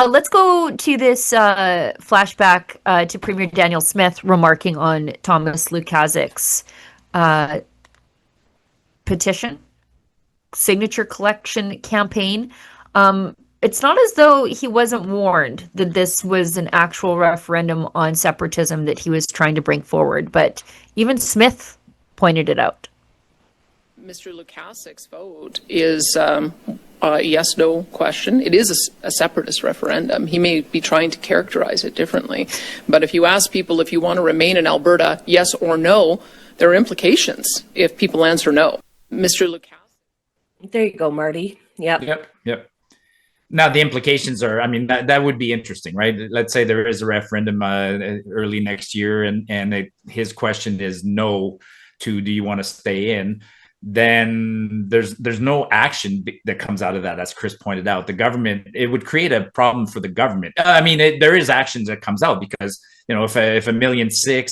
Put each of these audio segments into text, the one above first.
Let's go to this flashback to Premier Daniel Smith remarking on Thomas Lukaszik's petition, signature collection campaign. It's not as though he wasn't warned that this was an actual referendum on separatism that he was trying to bring forward, but even Smith pointed it out. Mr. Lukaszik's vote is a yes-no question. It is a separatist referendum. He may be trying to characterize it differently, but if you ask people if you want to remain in Alberta, yes or no, there are implications if people answer no. Mr. Lukaszik. There you go, Marty. Yep. Now the implications are, I mean, that would be interesting, right? Let's say there is a referendum early next year, and his question is no to do you want to stay in? Then there's no action that comes out of that, as Chris pointed out. The government, it would create a problem for the government. I mean, there is actions that comes out because, if 1.6 million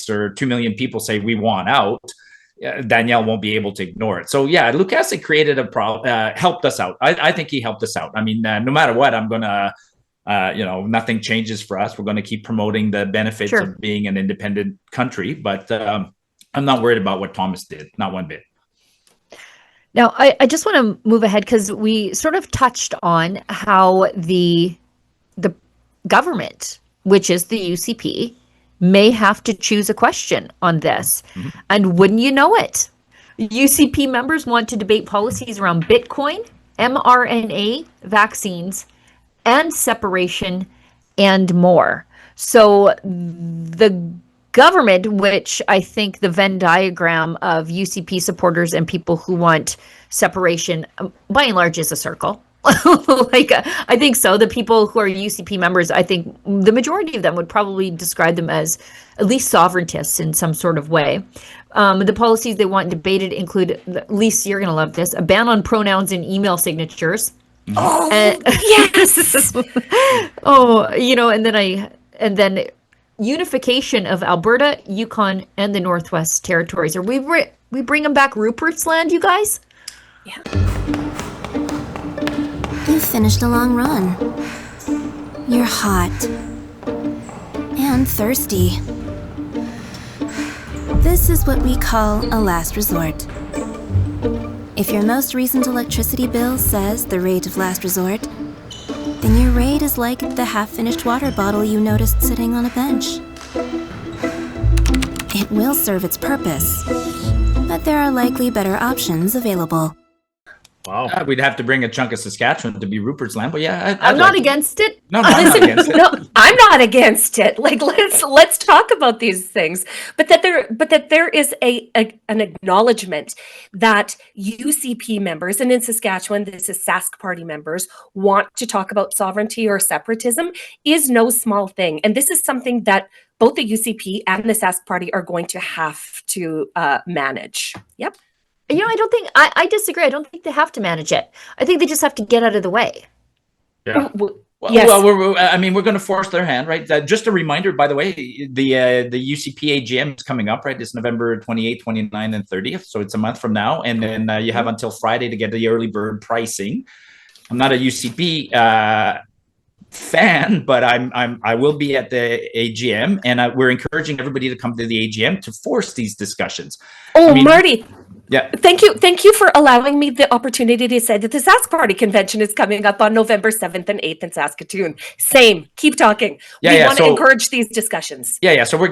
or 2 million people say we want out, Danielle won't be able to ignore it. So yeah, Lukaszik created a problem, helped us out. I think he helped us out. I mean, no matter what, I'm gonna, nothing changes for us. We're going to keep promoting the benefits of being an independent country, but I'm not worried about what Thomas did, not one bit. Now, I just want to move ahead because we sort of touched on how the government, which is the UCP, may have to choose a question on this. Mm-hmm. And wouldn't you know it, UCP members want to debate policies around Bitcoin, mRNA vaccines, and separation, and more. So the government, which I think the Venn diagram of UCP supporters and people who want separation, by and large, is a circle. I think so. The people who are UCP members, I think the majority of them would probably describe them as at least sovereigntists in some sort of way. The policies they want debated include, at least you're going to love this, a ban on pronouns in email signatures. Oh, yes. And then unification of Alberta, Yukon, and the Northwest Territories. Are we bringing back Rupert's Land, you guys? Yeah. You finished a long run. You're hot. And thirsty. This is what we call a last resort. If your most recent electricity bill says the rate of last resort, then your rate is like the half-finished water bottle you noticed sitting on a bench. It will serve its purpose, but there are likely better options available. Wow. We'd have to bring a chunk of Saskatchewan to be Rupert's Land, but yeah, I'm not against it. No, I'm not against it. No, I'm not against it. Like, let's talk about these things, but that there is an acknowledgement that UCP members, and in Saskatchewan, this is Sask Party members, want to talk about sovereignty or separatism is no small thing, and this is something that both the UCP and the Sask Party are going to have to manage. Yep. I disagree. I don't think they have to manage it. I think they just have to get out of the way. Yeah. Yes. We're going to force their hand, right? Just a reminder, by the way, the UCP AGM is coming up, right? It's November 28th, 29th, and 30th. So it's a month from now. And then you have until Friday to get the early bird pricing. I'm not a UCP fan, but I will be at the AGM, and we're encouraging everybody to come to the AGM to force these discussions. Marty. Yeah. Thank you for allowing me the opportunity to say that the Sask Party convention is coming up on November 7th and 8th in Saskatoon. Same. Keep talking. We want to encourage these discussions. Yeah. So the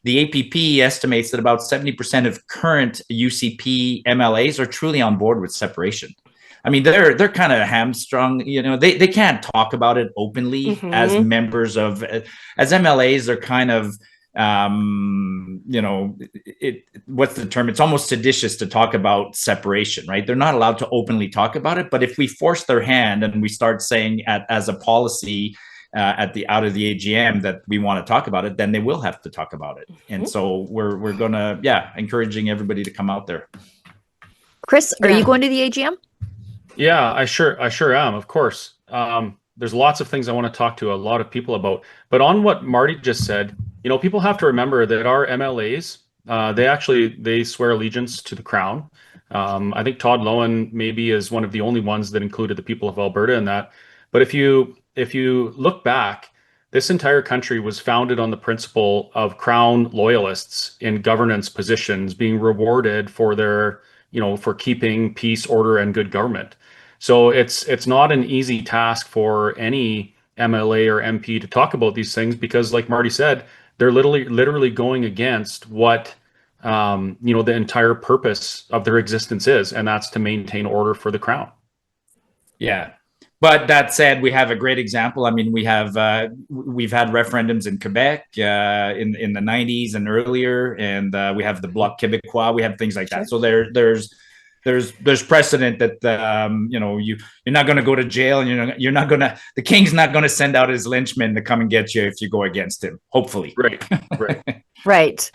APP estimates that about 70% of current UCP MLAs are truly on board with separation. I mean, they're kind of hamstrung, they can't talk about it openly as members of, as MLAs, they're kind of, what's the term? It's almost seditious to talk about separation, right? They're not allowed to openly talk about it. But if we force their hand and we start saying as a policy out of the AGM that we want to talk about it, then they will have to talk about it. And so we're gonna, encouraging everybody to come out there. Chris, are you going to the AGM? Yeah, I sure am. Of course. There's lots of things I want to talk to a lot of people about, but on what Marty just said, people have to remember that our MLAs, they swear allegiance to the Crown. I think Todd Lowen maybe is one of the only ones that included the people of Alberta in that. But if you look back, this entire country was founded on the principle of Crown loyalists in governance positions being rewarded for their, for keeping peace, order, and good government. So it's not an easy task for any MLA or MP to talk about these things because, like Marty said, they're literally going against what the entire purpose of their existence is, and that's to maintain order for the Crown. Yeah. But that said, we have a great example. I mean, we've had referendums in Quebec in the 90s and earlier, and we have the Bloc Québécois. We have things like that. So there's precedent that you're not going to go to jail, and you're not going to, the king's not going to send out his lynchmen to come and get you if you go against him. Hopefully, right. Right.